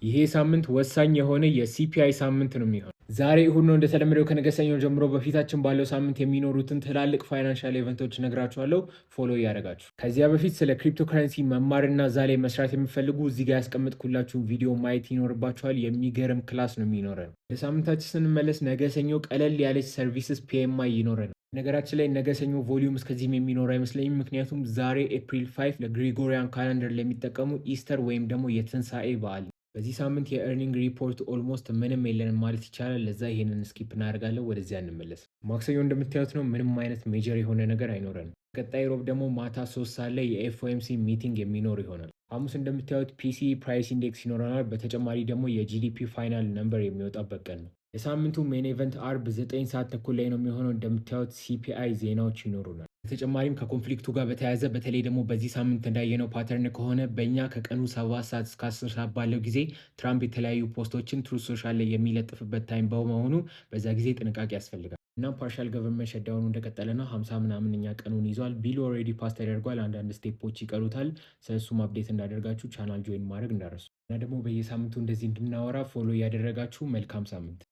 ይሄ ሳምንት ወሳኝ የሆነ የሲፒአይ ሳምንት ነው የሚሆነው። ዛሬ እሁድ ነው። እንደተለመደው ከነገ ሰኞ ጀምሮ በፊታችን ባለው ሳምንት የሚኖሩትን ትላልቅ ፋይናንሻል ኢቨንቶች እነግራችኋለሁ። ፎሎ እያደረጋችሁ ከዚያ በፊት ስለ ክሪፕቶ ከረንሲ መማርና እዛ ላይ መስራት የምፈልጉ እዚህ ጋር ያስቀመጥኩላችሁን ቪዲዮ ማየት ይኖርባችኋል። የሚገርም ክላስ ነው የሚኖረን። ወደ ሳምንታችን ስንመለስ ነገ ሰኞ ቀለል ያለች ሰርቪስስ ፒኤምአይ ይኖረናል። ነገራችን ላይ ነገ ሰኞ ቮሊዩም እስከዚህም የሚኖር አይመስለኝም። ምክንያቱም ዛሬ ኤፕሪል 5 ለግሪጎሪያን ካላንደር ለሚጠቀሙ ኢስተር ወይም ደግሞ የትንሣኤ በዓል። በዚህ ሳምንት የኤርኒንግ ሪፖርት ኦልሞስት ምንም የለንም ማለት ይቻላል። ለዛ ይሄንን ስኪፕ እናደርጋለን። ወደዚያ እንመለስ። ማክሰኞ እንደምታዩት ነው። ምንም አይነት ሜጀር የሆነ ነገር አይኖረንም። ቀጣይ ሮብ ደግሞ ማታ 3 ሰዓት ላይ የኤፍኦኤምሲ ሚቲንግ የሚኖር ይሆናል። ሐሙስ እንደምታዩት ፒሲ ፕራይስ ኢንዴክስ ይኖረናል። በተጨማሪ ደግሞ የጂዲፒ ፋይናል ነምበር የሚወጣበት ቀን ነው። የሳምንቱ ሜን ኢቨንት አርብ 9 ሰዓት ተኩል ላይ ነው የሚሆነው። እንደምታዩት ሲፒአይ ዜናዎች ይኖሩናል። በተጨማሪም ከኮንፍሊክቱ ጋር በተያያዘ በተለይ ደግሞ በዚህ ሳምንት እንዳየነው ፓተርን ከሆነ በእኛ ከቀኑ 7 ሰዓት እስከ 10 ሰዓት ባለው ጊዜ ትራምፕ የተለያዩ ፖስቶችን ትሩዝ ሶሻል ላይ የሚለጥፍበት ታይም በመሆኑ በዛ ጊዜ ጥንቃቄ ያስፈልጋል። እናም ፓርሻል ገቨርንመንት ሸዳውኑ እንደቀጠለ ነው። 50 ምናምንኛ ቀኑን ይዟል። ቢል ኦልሬዲ ፓስ ተደርጓል። አንዳንድ ስቴፖች ይቀሩታል። ስለሱም አፕዴት እንዳደርጋችሁ ቻናል ጆይን ማድረግ እንዳረሱ እና ደግሞ በየሳምንቱ እንደዚህ እንድናወራ ፎሎ እያደረጋችሁ መልካም ሳምንት